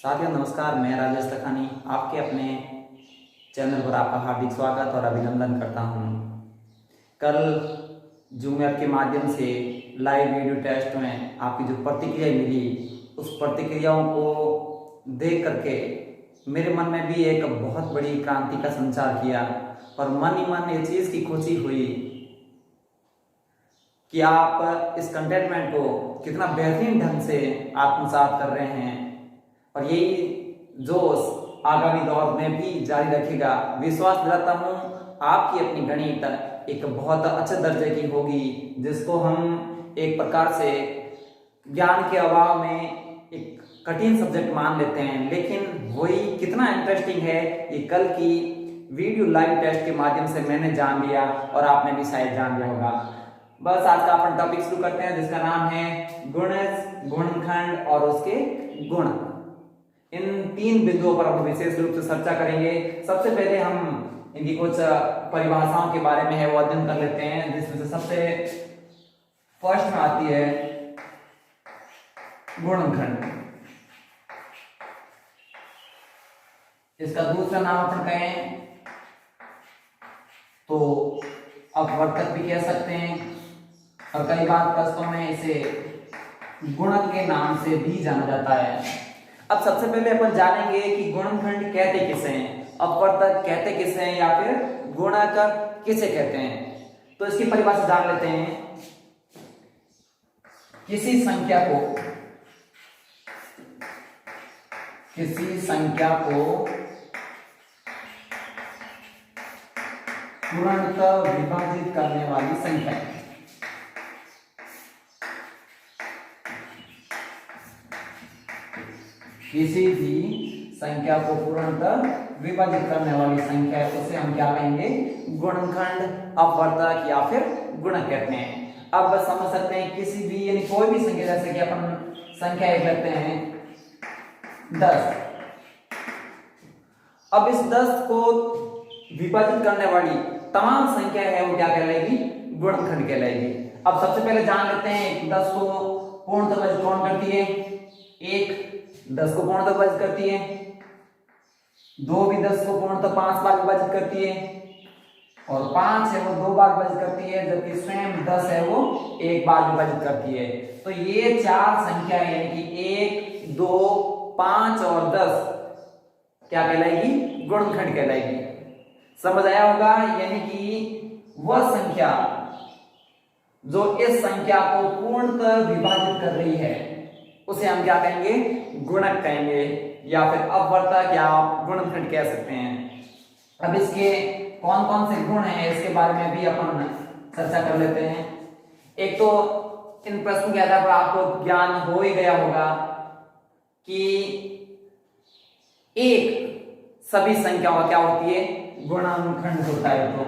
साथियों नमस्कार, मैं राजेश लखानी आपके अपने चैनल पर आपका हार्दिक स्वागत और अभिनंदन करता हूं। कल जूम ऐप के माध्यम से लाइव वीडियो टेस्ट में आपकी जो प्रतिक्रिया मिली, उस प्रतिक्रियाओं को देख करके मेरे मन में भी एक बहुत बड़ी क्रांति का संचार किया और मन ही मन ये चीज़ की खुशी हुई कि आप इस कंटेनमेंट को कितना बेहतरीन ढंग से आत्मसात कर रहे हैं और यही जोश आगामी दौर में भी जारी रखेगा। विश्वास दिलाता हूँ आपकी अपनी गणित एक बहुत अच्छे दर्जे की होगी, जिसको हम एक प्रकार से ज्ञान के अभाव में एक कठिन सब्जेक्ट मान लेते हैं, लेकिन वही कितना इंटरेस्टिंग है ये कल की वीडियो लाइव टेस्ट के माध्यम से मैंने जान लिया और आपने भी शायद जान लिया होगा। बस आज का अपन टॉपिक शुरू करते हैं, जिसका नाम है गुणज, गुणनखंड और उसके गुण। इन तीन बिंदुओं पर हम विशेष रूप से चर्चा करेंगे। सबसे पहले हम इनकी कुछ परिभाषाओं के बारे में है वो अध्ययन कर लेते हैं, जिसमें से सबसे फर्स्ट में आती है गुणनखंड। इसका दूसरा नाम अपन कहें तो अपवर्तक भी कह सकते हैं और कई बार प्रश्नों में इसे गुणक के नाम से भी जाना जाता है। अब सबसे पहले अपन जानेंगे कि गुणनखंड कहते किसे हैं, अपवर्तक कहते किसे हैं या फिर गुणक किसे कहते हैं। तो इसकी परिभाषा जान लेते हैं। किसी संख्या को पूर्णतः विभाजित करने वाली संख्या। किसी भी संख्या को पूर्णतः विभाजित करने वाली संख्या है, उसे हम क्या कहेंगे? गुणनखंड, अपवर्तक या फिर गुणक कहते हैं। अब समझ सकते हैं किसी भी यानी कोई भी संख्या, जैसे कि अपन संख्या एक लेते हैं 10। अब इस 10 को विभाजित करने वाली तमाम संख्या है वो क्या कहलाएगी? गुणनखंड कहलाएगी। अब सबसे पहले जान लेते हैं 10 को पूर्णतः विभाजित कौन करती है? 10 को पूर्णतः विभाजित करती है। 2 भी 10 को पूर्णतः 5 बार विभाजित करती है और 5 है वो 2 बार विभाजित करती है, जबकि स्वयं 10 है वो 1 बार विभाजित करती है। तो ये चार संख्या यानी कि 1, 2, 5 और 10 क्या कहलाएगी? गुणनखंड कहलाएगी। समझ आया होगा? यानी कि वह संख्या जो इस संख्या को पूर्णतः विभाजित कर रही है उसे हम क्या कहेंगे? गुणक कहेंगे या फिर अपवर्तक या गुणनखंड कह सकते हैं। अब इसके कौन कौन से गुण हैं इसके बारे में भी अपन चर्चा कर लेते हैं। एक तो इन प्रश्न के आधार पर आपको ज्ञान हो ही गया होगा कि एक सभी संख्याओं का क्या होती है? गुणनखंड होता है। तो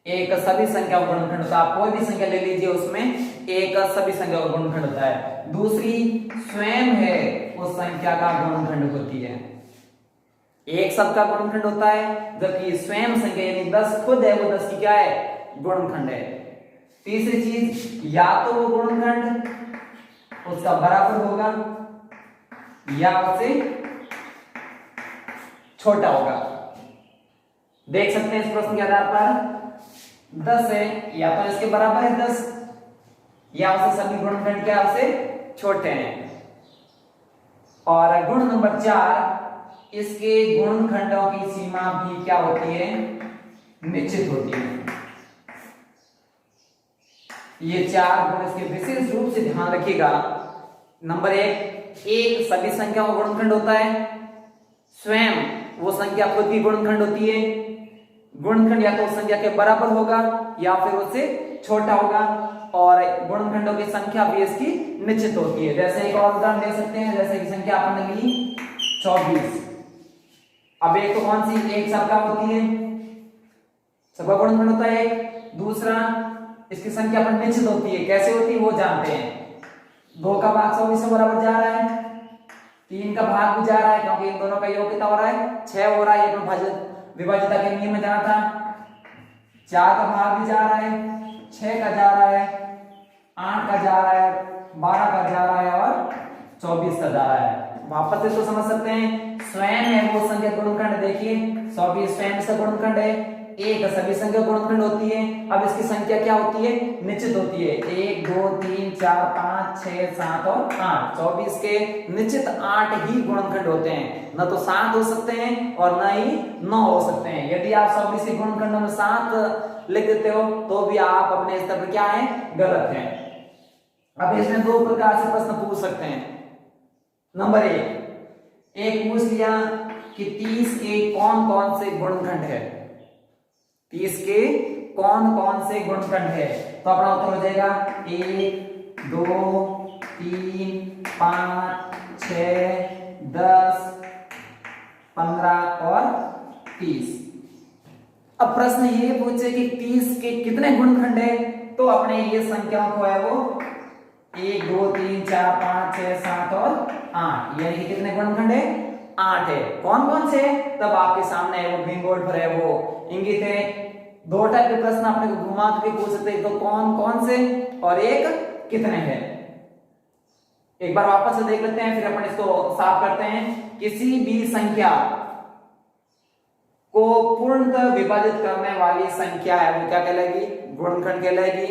एक सभी संख्या का गुणनखंड होता है। आप कोई भी संख्या ले लीजिए, उसमें एक सभी संख्या का गुणनखंड होता है। दूसरी स्वयं है उस संख्या का गुणनखंड होती है। एक सबका गुणनखंड होता है, जबकि स्वयं संख्या यानी 10 खुद है वो 10 की क्या है? गुणनखंड है। तीसरी चीज, या तो वो गुणनखंड उसका बराबर होगा या उससे छोटा होगा। देख सकते हैं इस प्रश्न के आधार पर 10 है, या तो इसके बराबर है 10 या उससे सभी गुणनखंड क्या उससे छोटे हैं। और गुण नंबर 4, इसके गुणनखंडों की सीमा भी क्या होती है? निश्चित होती है। ये 4 गुण इसके विशेष रूप से ध्यान रखिएगा। नंबर 1, एक सभी संख्याओं का गुणनखंड होता है। स्वयं वो संख्या खुद की गुणनखंड होती है। गुणनखंड या तो उस संख्या के बराबर होगा या फिर उससे छोटा होगा और गुणनखंडों की संख्या भी इसकी निश्चित होती है। जैसे एक और उदाहरण दे सकते हैं, जैसे कि संख्या आपने ली 24। अब एक तो कौन सी? एक सबका होती है, सबका गुणनखंड होता है एक। दूसरा, इसकी संख्या पर निश्चित होती है। कैसे होती है वो जानते हैं। 2 का भाग 24 से बराबर जा रहा है, 3 का भाग भी जा रहा है क्योंकि इन दोनों का योग कितना हो रहा है? 6 हो रहा है। ये विभाजिता के नियम में जाना था। 4 का भाग भी जा रहा है, 6 का जा रहा है, 8 का जा रहा है, 12 का जा रहा है और 24 का जा रहा है। वापस इसको समझ सकते हैं, स्वयं है वो संख्या गुणनखंड, देखिए 24 स्वयं से गुणनखंड है, एक सभी संख्या गुणनखंड होती है। अब इसकी संख्या क्या होती है, निश्चित होती है, 1 2 3 4 5 6 7 और 8। 24 के निश्चित 8 ही गुणनखंड होते हैं, न तो 7 हो सकते हैं और न ही 9 हो सकते हैं। यदि आप 24 के गुणनखंड में 7 लिख देते हो तो भी आप अपने स्तर पर क्या है, गलत है। अब इसमें दो प्रकार से प्रश्न पूछ सकते हैं। नंबर एक पूछ लिया कि 30 के कौन कौन से गुणनखंड है, 30 के कौन कौन से गुणनखंड है, तो अपना उत्तर हो जाएगा 1 2 3 5 6 10 15 और 30। अब प्रश्न ये पूछे कि 30 के कितने गुणनखंड है, तो अपने ये संख्याओं को है वो 1 2 3 4 5 6 7 और 8, यानी कि कितने गुणनखंड है, 8 है। कौन कौन से है, तब आपके सामने है वो ग्रीन बोर्ड पर है वो इंगित है। दो टाइप के प्रश्न अपने को घुमा के पूछ सकते हैं, तो कौन कौन से और एक कितने हैं। एक बार वापस से देख लेते हैं, फिर अपन इसको साफ करते हैं। किसी भी संख्या को पूर्णतः विभाजित करने वाली संख्या है वो क्या कहलाएगी, गुणनखंड कहलाएगी।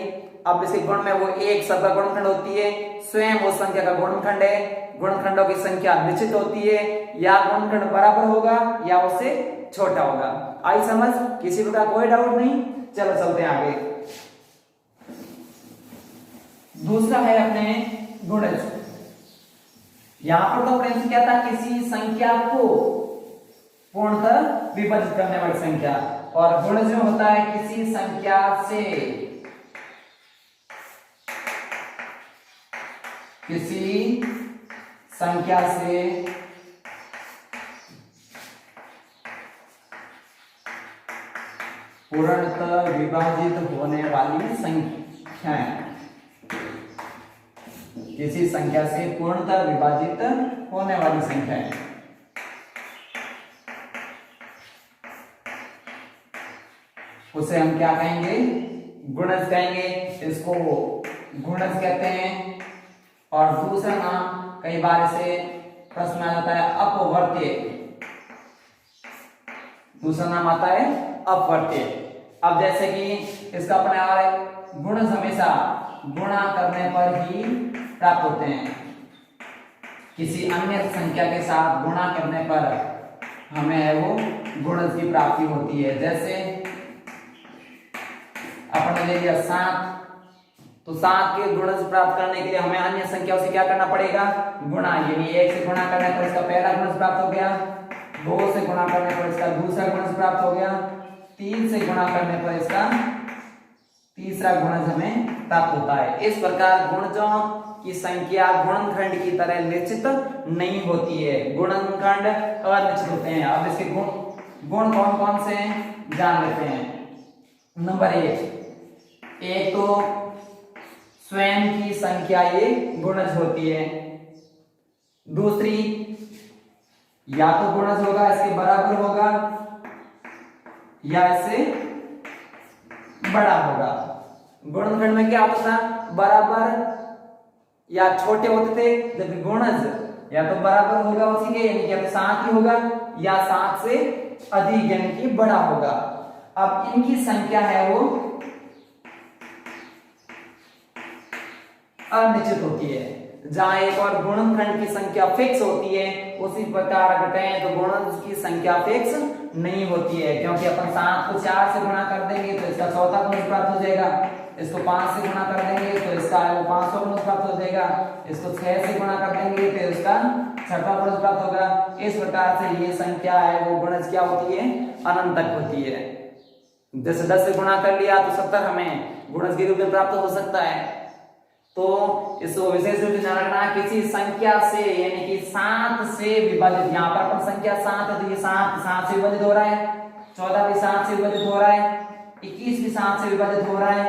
अब इसके गुण में वो एक सबका गुणनखंड होती है, स्वयं उस संख्या का गुणनखंड है। गुणनखंडों की संख्या निश्चित होती है, या गुणनखंड बराबर होगा या उससे छोटा होगा। आई समझ, किसी प्रकार कोई डाउट नहीं। चलो चलते हैं आगे। दूसरा है अपने गुणज। यहां पर तो प्रश्न क्या था, किसी संख्या को पूर्णतः विभाजित करने वाली संख्या, और गुणज में होता है किसी संख्या से, किसी संख्या से पूर्णतः विभाजित होने वाली संख्याएं, किसी संख्या से पूर्णतः विभाजित होने वाली संख्याएं। उसे हम क्या कहेंगे, गुणज कहेंगे। इसको गुणज कहते हैं। और दूसरा नाम कई बार इसे प्रश्न में आ जाता है अपवर्त्य, दूसरा नाम आता है अपवर्त्य। अब जैसे कि इसका अपने आ रहा है, गुणज हमेशा गुणा करने पर ही प्राप्त होते हैं। किसी अन्य संख्या के साथ गुणा करने पर हमें है वो गुणज की प्राप्ति होती है। जैसे अपने ले लिया 7, तो 7 के गुणज प्राप्त करने के लिए हमें अन्य संख्याओं से क्या करना पड़ेगा, गुणा। यानी 1 से गुणा करने पर इसका पहला गुणज प्राप्त हो गया, 2 से गुणा करने पर इसका दूसरा गुणज प्राप्त हो गया, 3 से गुणा करने पर इसका तीसरा गुणज हमें प्राप्त होता है। इस प्रकार गुणजों की संख्या गुणनखंड की तरह निश्चित नहीं होती है, गुणनखंड अनिश्चित होते हैं। अब इसके गुण कौन कौन से हैं जान लेते हैं। नंबर एक तो स्वयं की संख्या ये गुणज होती है। दूसरी, या तो गुणज होगा इसके बराबर होगा या इससे बड़ा होगा। गुणनखंड में क्या होता था, बराबर या छोटे होते थे, जबकि गुणज या तो बराबर होगा उसी के, यानी कि 7 ही होगा, या 7 से अधिक यानी कि बड़ा होगा। अब इनकी संख्या है वो अनिश्चित होती है। जहां एक और गुणनखंड की संख्या फिक्स होती है, उसी प्रकार अगर कहें तो गुणज की संख्या फिक्स नहीं होती है, क्योंकि अपन 7 को 4 से गुणा कर देंगे तो इसका चौथा गुणज प्राप्त हो जाएगा, इसको 5 से गुणा कर देंगे तो इसका 500 गुणज प्राप्त हो जाएगा, इसको 6 से गुणा कर देंगे तो इसका छठा गुणज प्राप्त होगा। इस प्रकार से ये संख्या है वो गुणज क्या होती है, अनंत तक होती है। जैसे 10 से गुणा कर लिया तो 70 हमें गुणज के रूप में प्राप्त हो सकता है। तो इसको विशेष रूप से ध्यान रखना, किसी संख्या से यानी कि 7 से विभाजित, यहाँ पर अपन संख्या 7 है तो ये 7 से विभाजित हो रहा है, 14 भी 7 से विभाजित हो रहा है, 21 भी 7 से विभाजित हो रहा है,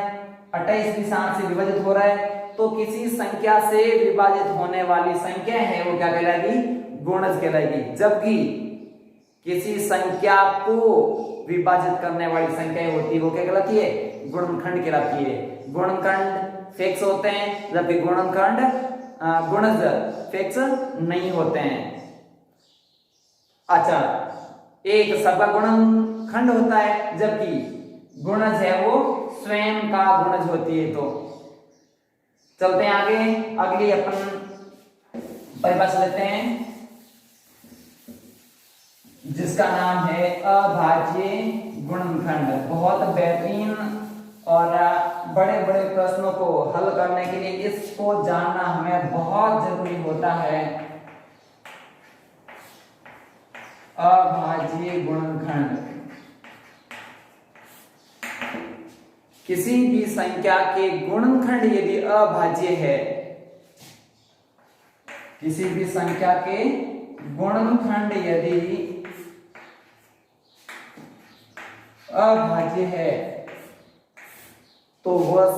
28 भी 7 से विभाजित हो रहा है। तो किसी संख्या से विभाजित होने वाली संख्या है वो क्या कहलाएगी, गुणज कहलाएगी। जबकि किसी संख्या को विभाजित करने वाली संख्या होती है वो क्या कहलाती है, गुणनखंड कहलाती है। गुणनखंड फिक्स होते हैं जबकि गुणनखंड गुणज फिक्स नहीं होते हैं। अच्छा, एक सबका गुणनखंड होता है जबकि गुणज है वो स्वयं का गुणज होती है। तो चलते हैं आगे, अगली अपन परिभाषा लेते हैं जिसका नाम है अभाज्य गुणनखंड। बहुत बेहतरीन और बड़े बड़े प्रश्नों को हल करने के लिए इसको जानना हमें बहुत जरूरी होता है। अभाज्य गुणनखंड, किसी भी संख्या के गुणनखंड यदि अभाज्य है, किसी भी संख्या के गुणनखंड यदि अभाज्य है तो वह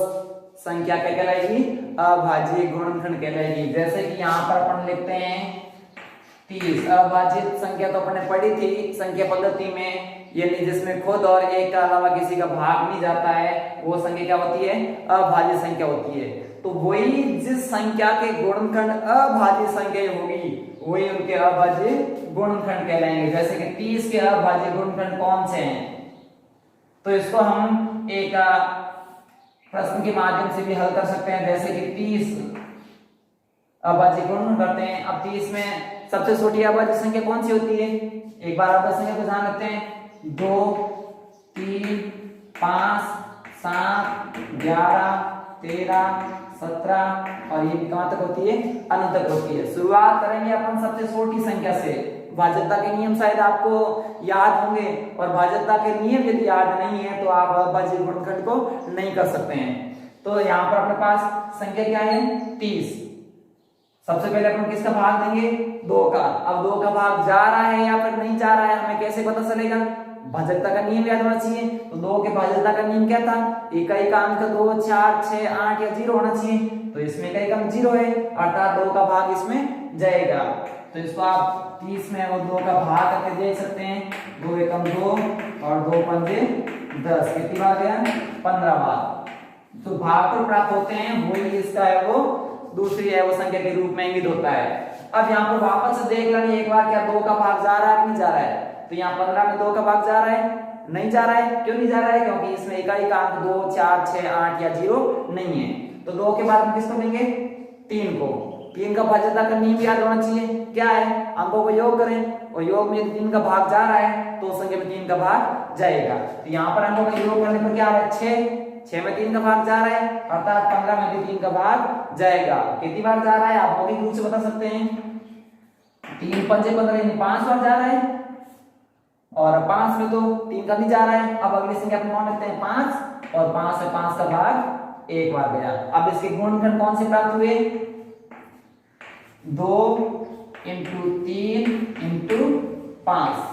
संख्या क्या कहलाएगी? अभाज्य गुणनखंड कहलाएगी। जैसे कि यहां पर अपन लिखते हैं 30। अभाज्य संख्या तो अपन ने पढ़ी थी संख्या पद्धति में, यानी जिसमें खुद और एक के अलावा किसी का भाग नहीं जाता है, वो संख्या क्या होती है? अभाज्य संख्या होती है। तो वही जिस संख्या के गुणनखंड अभाज्य संख्या होगी वही उनके अभाज्य गुणनखंड कहलाएंगे। जैसे कि 30 के अभाज्य गुणनखंड कौन से हैं? तो इसको हम एक प्रश्न के माध्यम से भी हल कर सकते हैं। जैसे कि 30 अभाज्य गुणन करते हैं। अब 30 में सबसे छोटी अभाज्य संख्या कौन सी होती है? एक बार अभाज्य संख्या को जान लेते हैं। 2, 3, 5, 7, 11, 13, 17 और ये कहां तक होती है? अनंत तक होती है। शुरुआत करेंगे अपन सबसे छोटी संख्या से। भाज्यता के नियम शायद आपको याद होंगे, और भाज्यता के नियम यदि याद नहीं है तो आप अभाज्य गुणनखंड को नहीं कर सकते हैं। तो यहाँ पर अपने पास संख्या क्या है? 30। सबसे पहले अपन किसका भाग देंगे? 2 का। अब 2 का भाग जा रहा है या फिर नहीं जा रहा है, हमें कैसे पता चलेगा? भाज्यता का नियम याद होना चाहिए। तो 2 के भाज्यता का नियम क्या था? इकाई का अंक 2, 4, 6, 8 या 0 होना चाहिए। तो इसमें इकाई का अंक 0 है, अर्थात 2 का भाग इसमें जाएगा। तो इसको आप 30 में वो 2 का भाग करके देख सकते हैं। 2 एकम 2 और 2 पंजे 10। कितनी बार गया? 15 बार। तो भाग तो प्राप्त होते हैं, वही इसका है वो दूसरी है वो संख्या के रूप में इंगित होता है। अब यहाँ पर वापस से देख लेंगे एक बार, क्या 2 का भाग जा रहा है नहीं जा रहा है? तो यहाँ 15 में 2 का भाग जा रहा है? नहीं जा रहा है। क्यों नहीं जा रहा है? क्योंकि इसमें इकाई का अंक 2, 4, 6, 8 या 0 नहीं है। तो 2 के बाद हम किसको लेंगे? 3 को। 3 का भाज्यता का नियम याद होना चाहिए। क्या है? अंकों को योग करें और योग में 3 का भाग जा रहा है तो संख्या में 3 का भाग जाएगा। तो यहाँ पर अंकों का योग करने पर क्या आ रहा है? 6 में 3 का भाग जा रहा है, अर्थात 15 में भी 3 का भाग जाएगा। कितनी बार जा रहा है आप मौखिक रूप से बता सकते हैं? 3 पंजे 15 यानी 5 बार जा रहा है, और 5 में तो 3 का नहीं जा रहा है। अब अगली संख्या अपन मान लेते हैं 5, और 5 से 5 का भाग 1 बार गया। अब इसके गुणनखंड कौन से प्राप्त हुए? 2 इंटू 3 इंटू 5,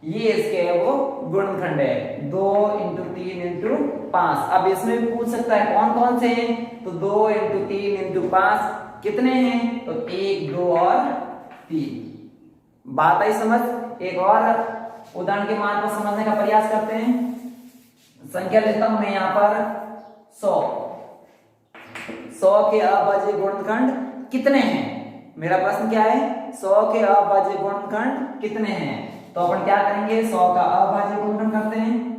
ये इसके है वो गुणनखंड है। 2 इंटू 3 इंटू 5। अब इसमें भी पूछ सकता है कौन कौन से हैं? तो 2 इंटू 3 इंटू 5 कितने हैं? तो 1, 2 और 3। बात आई समझ? एक और उदाहरण के मान को समझने का प्रयास करते हैं। संख्या लेता हूं मैं यहाँ पर 100। 100 के अभाज्य गुणनखंड कितने हैं? मेरा प्रश्न क्या है? 100 के अभाज्य गुणनखंड कितने हैं? तो अपन क्या करेंगे? 100 का अभाज्य गुणनखंड करते हैं।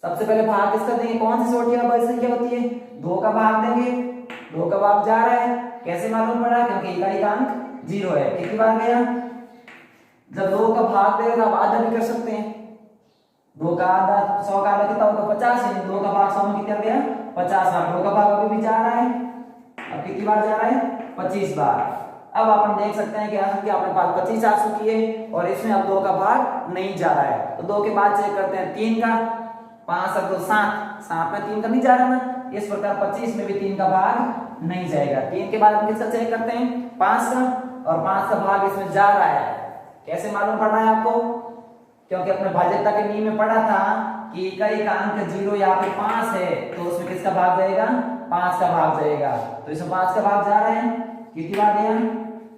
सबसे पहले भाग किसका देंगे? कौन सी छोटी अभाज्य संख्या होती है? 2 का भाग देंगे। 2 का भाग जा रहा है, कैसे मालूम पड़ा? क्योंकि इकाई का अंक 0 है। कितनी बार गया? जब 2 का भाग देगा तब आधा भी कर सकते हैं। 2 का आधा 100 का आधा कितना होगा? 50 है। 2 का भाग 100 में कितना गया? 50 बार। 2 का भाग अभी भी जा रहा है। अब कितनी बार जा रहा है? 25 बार। अब अपन देख सकते हैं कि संख्या अपने पास 25 आ चुकी है और इसमें अब 2 का भाग नहीं जा रहा है। तो 2 के बाद चेक करते हैं 3 का। 5 और 2 7, 7 में 3 का नहीं जा रहा ना, इस प्रकार 25 में भी 3 का भाग नहीं जाएगा। 3 के बाद हम किसका चेक करते हैं? 5 का, और 5 का भाग इसमें जा रहा है। कैसे मालूम पड़ रहा है आपको? क्योंकि अपने भाज्यता के नियम में पढ़ा था कि इकाई का अंक 0 या फिर 5 है तो उसमें किसका भाग जाएगा? 5 का भाग जाएगा। तो इसमें 5 का भाग जा रहा है। कितनी बार गया?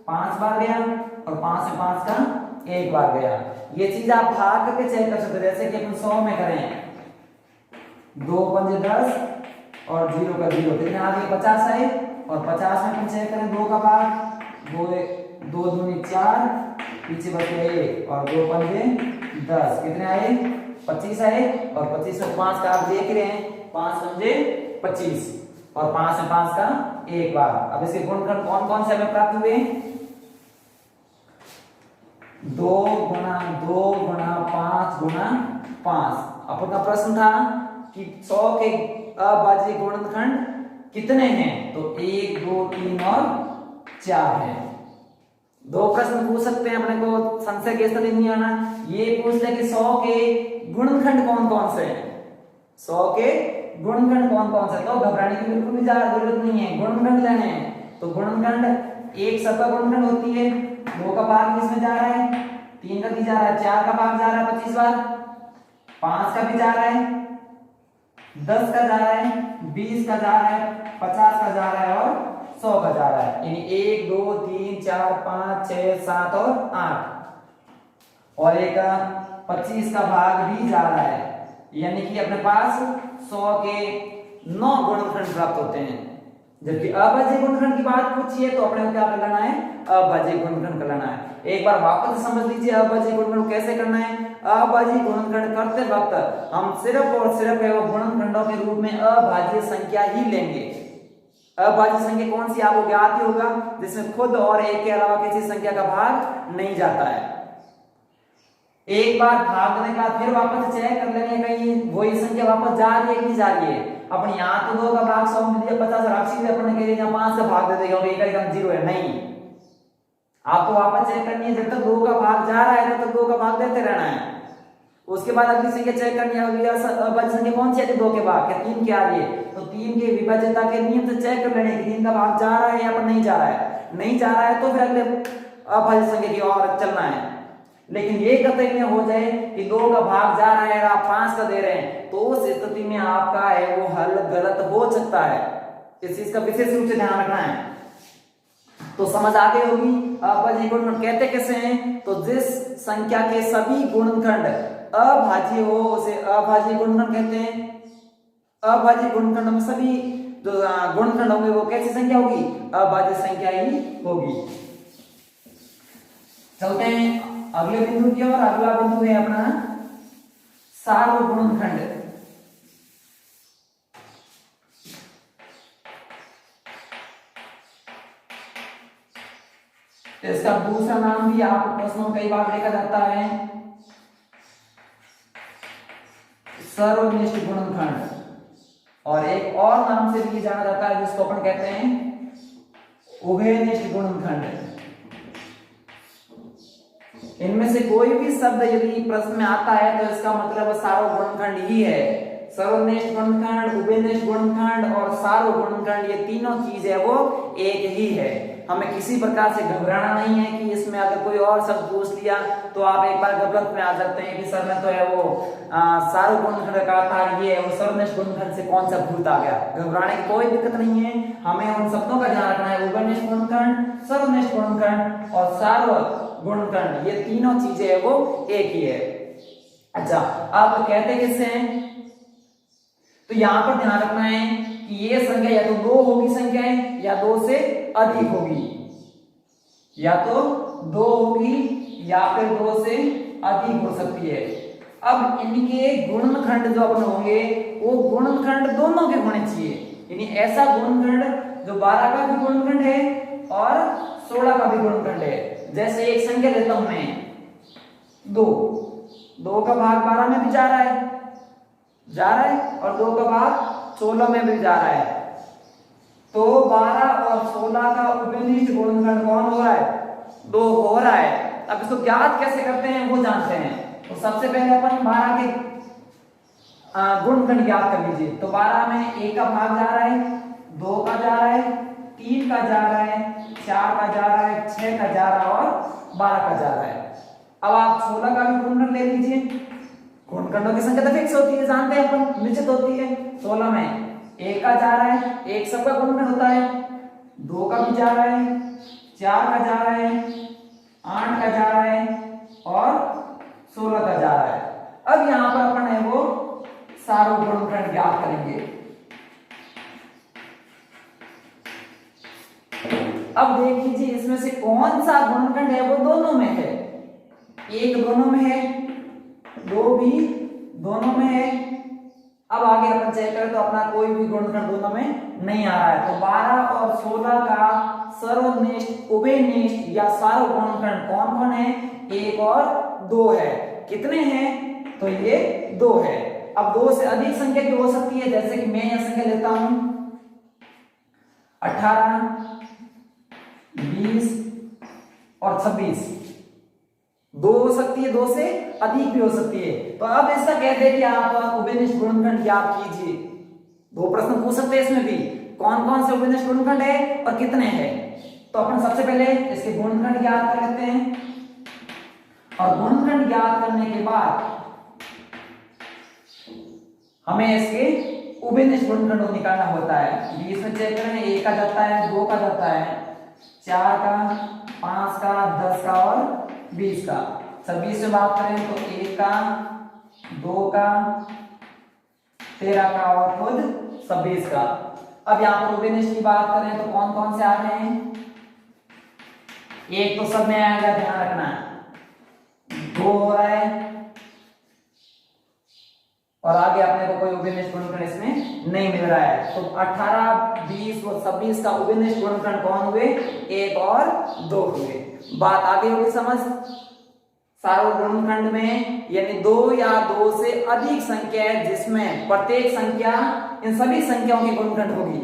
5 बार गया, और 5 से 5 का 1 बार गया। ये चीज आप भाग करके चेक कर सकते हैं। जैसे कि अपन 100 में करें, 2 पंजे 10 और 0 का 0, कितने आ गए? 50 है। और 50 में अपन चेक करें 2 का भाग, 2 दूनी 4, पीछे बच गया 1 और 2 पंजे 10, कितने आए 25 आए। और 25 में 5 का आप देख रहे हैं, 5 पंजे 25 और 5 में 5 का एक बार। अब इसके गुणनखंड कौन कौन से हमें प्राप्त हुए, 2 गुणा 2 गुणा 5 गुणा 5। अपन का प्रश्न था कि 100 के अभाज्य गुणनखंड कितने हैं, तो 1 2 3 और 4 है। 2 प्रश्न पूछ सकते हैं अपने को, संशय के स्थिति नहीं आना। ये पूछ ले कि 100 के गुणनखंड कौन कौन से हैं, 100 के गुणनखंड कौन कौन से, तो घबराने की बिल्कुल भी जरूरत नहीं है, गुणनखंड लेने हैं। तो गुणनखंड एक सब का गुणनखंड होती है, 2 का भाग किसमें जा रहा है, 3 का भी जा रहा है, 4 का भाग जा रहा है 25 बार, 5 का भी जा रहा है, 10 का जा रहा है, 20 का जा रहा है, 50 का जा रहा है और 100 का जा रहा है। यानी 1 2 3 4 5 6 7 और 8 और एक 25 का भाग भी जा रहा है। यानी कि अपने पास 100 के 9 गुणनखंड प्राप्त होते हैं। जबकि अभाज्य गुणनखंड की बात पूछी है तो अपने को क्या करना है, अभाज्य गुणनखंड करना है। एक बार वापस समझ लीजिए अभाज्य गुणनखंड कैसे करना है। अभाज्य गुणनखंड करते वक्त हम सिर्फ और सिर्फ गुणनखंडों के रूप में अभाज्य संख्या ही लेंगे। अभाज्य संख्या कौन सी आपको ज्ञात ही होगा, जिसमें खुद और एक के अलावा किसी संख्या का भाग नहीं जाता है। एक बार भागने के बाद फिर वापस चेक कर लेंगे कहीं वही संख्या वापस जा रही है कि नहीं जा रही है। अपन यहाँ तो 2 का भाग 100 में दिया 50 और आपसी अपन कह रहे 5 का भाग दे देगा, एक एकदम 0 है, नहीं, आपको वापस चेक करनी है। जब तक 2 का भाग जा रहा है तब तक 2 का भाग देते रहना है। उसके बाद अगली संख्या चेक करनी है, अगली अभाज्य संख्या कौन सी है 2 के भाग, क्या 3 की आ रही है, तो 3 के विभाज्यता के नियम से चेक कर लेने कि 3 का भाग जा रहा है या पर नहीं जा रहा है। नहीं जा रहा है तो फिर अगले अभाज्य संख्या की ओर चलना है। लेकिन ये कतई में हो जाए कि 2 का भाग जा रहा है और आप 5 का दे रहे हैं, तो उस स्थिति में आपका है वो हल गलत हो सकता है। इस चीज का विशेष रूप से ध्यान रखना है। तो समझ आ गई होगी अभाज्य गुणनखंड कहते कैसे हैं, तो जिस संख्या के सभी गुणनखंड अभाज्य हो उसे अभाज्य गुणनखंड कहते हैं। अभाज्य गुणनखंड में सभी जो गुणनखंड होंगे वो कैसी संख्या होगी, अभाज्य संख्या ही होगी। चलते हैं अगले बिंदु की ओर। अगला बिंदु है अपना सार्वगुणनखंड। इसका दूसरा नाम भी आप प्रश्नों में कई बार देखा जाता है सर्वनिष्ठ गुणनखंड, और एक और नाम से भी जाना जाता है जिसको अपन कहते हैं उभयनिष्ठ गुणनखंड। इनमें से कोई भी शब्द यदि प्रश्न में आता है तो इसका मतलब सार्वगुणनखंड ही है। सर्वनिष्ठ गुणनखंड, उभयनिष्ठ गुणनखंड और सार्वगुणनखंड ये तीनों चीज है वो एक ही है। हमें किसी प्रकार से घबराना नहीं है कि इसमें अगर कोई और शब्द पूछ लिया तो आप एक बार गलत में आ सकते हैं कि सर में तो है वो सार्वगुणनखंड का था, ये वो सर्वनिष्ठ गुणनखंड से कौन सा भूत आ गया। घबराने की कोई दिक्कत नहीं है, हमें उन शब्दों का ध्यान रखना है। उभयनिष्ठ गुणनखंड, सर्वनिष्ठ गुणनखंड और सार्वगुणनखंड ये तीनों चीजें है वो एक ही है। अच्छा, आप कहते किससे हैं, तो यहां पर ध्यान रखना है कि ये संख्या या तो 2 होगी संख्याएं या 2 से अधिक होगी, या तो 2 होगी या फिर 2 से अधिक हो सकती है। अब इनके गुणनखंड जो अपन होंगे वो गुणनखंड दोनों के होने चाहिए। यानी ऐसा गुणनखंड जो 12 का भी गुणनखंड है और 16 का भी गुणनखंड है। जैसे एक संख्या लेता हूं मैं 2 का भाग 12 में भी जा रहा है और 2 का भाग 16 में भी जा रहा है, तो 12 और 16 का उभयनिष्ठ गुणनखंड कौन हो रहा है, 2 हो रहा है। अब इसको ज्ञात कैसे करते हैं वो जानते हैं। तो सबसे पहले अपन 12 के गुणनखंड ज्ञात कर लीजिए। तो 12 में 1 का भाग जा रहा है, 2 का जा रहा है, 3 का जा रहा है, 4 का जा रहा है, 6 का जा रहा है और 12 का जा रहा है। अब आप 16 का भी गुणनखंड ले लीजिए। गुणनखंडों की संख्या तो फिक्स होती है, जानते हैं अपन, निश्चित होती है। 16 में 1 का जा रहा है, 1 सबका गुणनखंड होता है, 2 का भी जा रहा है, 4 का जा रहा है, 8 का जा रहा है और 16 का जा रहा है। अब यहां पर अपन है वो सार्वगुणनखंड ज्ञात करेंगे। कौन सा गुणनखंड है वो दोनों में है, एक दोनों में है, दो भी दोनों में है। अब आगे अपन चेक करें तो अपना कोई भी गुणनखंड दोनों में नहीं आ रहा है। तो 12 और 16 का सर्वनिष्ठ, उभयनिष्ठ या सार्व गुणनखंड कौन कौन है? 1 और 2 है। कितने हैं? तो ये 2 है। अब 2 से अधिक संख्या भी हो सकती है, जैसे कि मैं यह संख्या लेता हूं 18, 20 और 26। 2 हो सकती है, 2 से अधिक भी हो सकती है। तो अब इसका कहते हैं कि आप उभयनिष्ठ गुणनखंड ज्ञात कीजिए। 2 प्रश्न पूछ सकते हैं इसमें भी, कौन कौन से उभयनिष्ठ गुणनखंड है और कितने हैं। तो अपन सबसे पहले इसके गुणनखंड ज्ञात कर लेते हैं, और गुणनखंड ज्ञात करने के बाद हमें इसके उभयनिष्ठ गुणनखंड निकालना होता है। 20 में चेक करें, 1 का जाता है, 2 का जाता है, 4 का, 5 का, 10 का और 20 का। 26 में बात करें तो 1 का, 2 का, 13 का और खुद 26 का। अब यहाँ पर उभयनिष्ठ की बात करें तो कौन कौन से आ रहे हैं? 1 तो सब में आएगा, ध्यान रखना। 2 हो रहा है, और आगे अपने को कोई उभयनिष्ठ गुणनखंड इसमें नहीं मिल रहा है। तो 18, 20 और 26 का उभयनिष्ठ गुणनखंड कौन हुए? 1 और 2 हुए। बात आगे होगी समझ। सार्व गुणनखंड में यानी 2 या 2 से अधिक संख्या है जिसमें प्रत्येक संख्या इन सभी संख्याओं की गुणनखंड होगी,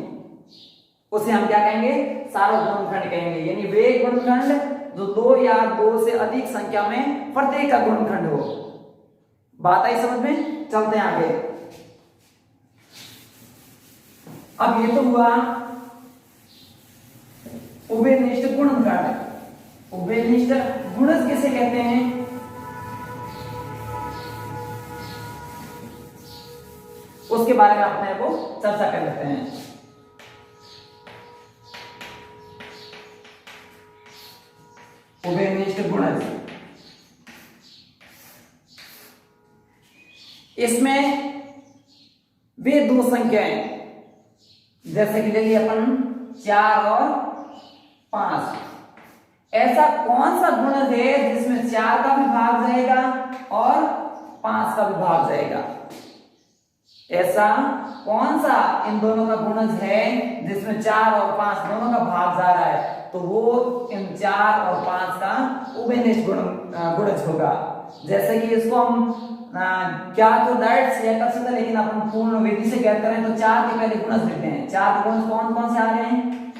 उसे हम क्या कहेंगे? सार्व गुणनखंड कहेंगे। यानी वे गुणनखंड जो 2 या 2 से अधिक संख्या में प्रत्येक का गुणनखंड हो। बात आई समझ में? चलते हैं आगे। अब ये तो हुआ उभयनिष्ठ गुणनखंड। उभयनिष्ठ गुणज किसे कहते हैं? उसके बारे में अपने को चर्चा कर लेते हैं। उभयनिष्ठ गुणज, इसमें वे 2 संख्याएं, जैसे कि ले लिए अपन 4 और 5। ऐसा कौन सा गुणज है जिसमें 4 का भी भाग जाएगा और 5 का भी भाग जाएगा? ऐसा कौन सा इन दोनों का गुणज है जिसमें 4 और 5 दोनों का भाग जा रहा है? तो वो इन 4 और 5 का उभयनिष्ठ गुणज होगा। जैसे कि इसको हम क्या तो डायरेक्ट से कर सकते हैं, लेकिन अपन पूर्ण विधि से ज्ञात करें तो 4 के पहले गुणज लिखते हैं। 4 के गुणज कौन कौन से आ रहे हैं?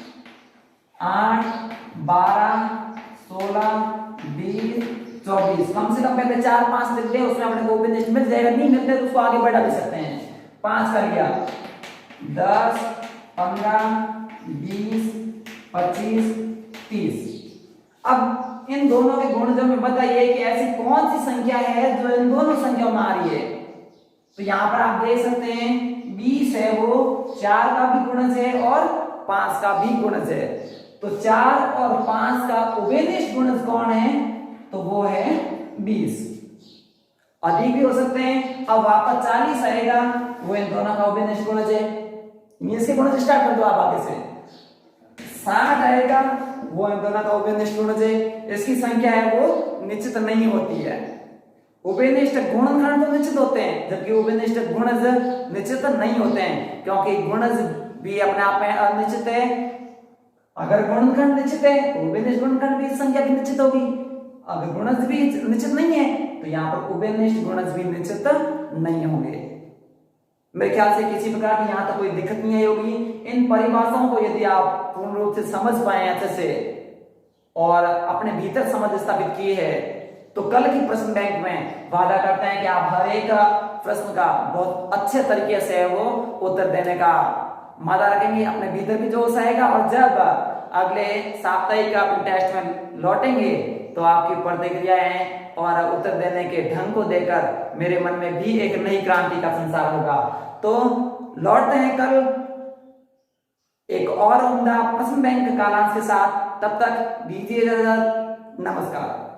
8, 12, 16, 20, 24। कम से कम पहले 4, 5 लिख दे, उसमें अपने को उभयनिष्ठ मिल जाएगा। नहीं मिलते तो उसको आगे बढ़ा भी सकते हैं। 5 कर गया, 10, 15, 20, 25, 30। अब इन दोनों के गुणजों में बताइए कि ऐसी कौन सी संख्या है जो इन दोनों संख्याओं में आ रही है। तो यहां पर आप देख सकते हैं 20 है, वो 4 का भी गुणज है और 5 का भी गुणज है। तो 4 और 5 का उभयनिष्ठ गुणज कौन है? तो वो है 20। अधिक भी हो सकते हैं। अब वापस 40 आएगा, वो इन दोनों का उभयनिष्ठ गुणज है। मीन्स के गुणज स्टार्ट कर दो आप आगे से। 60 आएगा, वो इन दोनों का उभयनिष्ठ गुणज है। इसकी संख्या है वो निश्चित नहीं होती है। उभयनिष्ठ गुणनखंड तो निश्चित होते हैं, जबकि उभयनिष्ठ गुणज निश्चित नहीं होते हैं, क्योंकि गुणज भी अपने आप में अनिश्चित है। अगर गुणनखंड निश्चित है तो उभयनिष्ठ गुणनखंड भी संख्या भी निश्चित होगी। अगर गुणज भी निश्चित नहीं है तो यहाँ पर उभयनिष्ठ गुणज भी निश्चित नहीं होंगे। मेरे ख्याल से किसी प्रकार की यहाँ तक कोई दिक्कत नहीं आई होगी। इन परिभाषाओं को यदि आप पूर्ण रूप से समझ पाए अच्छे से और अपने भीतर समझ स्थापित की है तो कल की प्रश्न बैंक में वादा करते हैं कि आप हर एक प्रश्न का बहुत अच्छे तरीके से वो उत्तर देने का वादा रखेंगे। अपने भीतर भी जोश आएगा, और जब अगले साप्ताहिक अपने टेस्ट में लौटेंगे तो आपकी प्रतिक्रियाएं और उत्तर देने के ढंग को देखकर मेरे मन में भी एक नई क्रांति का संसार होगा। तो लौटते हैं कल एक और उम्दा प्रश्न बैंक कालांश के साथ। तब तक दीजिए इजाजत। नमस्कार।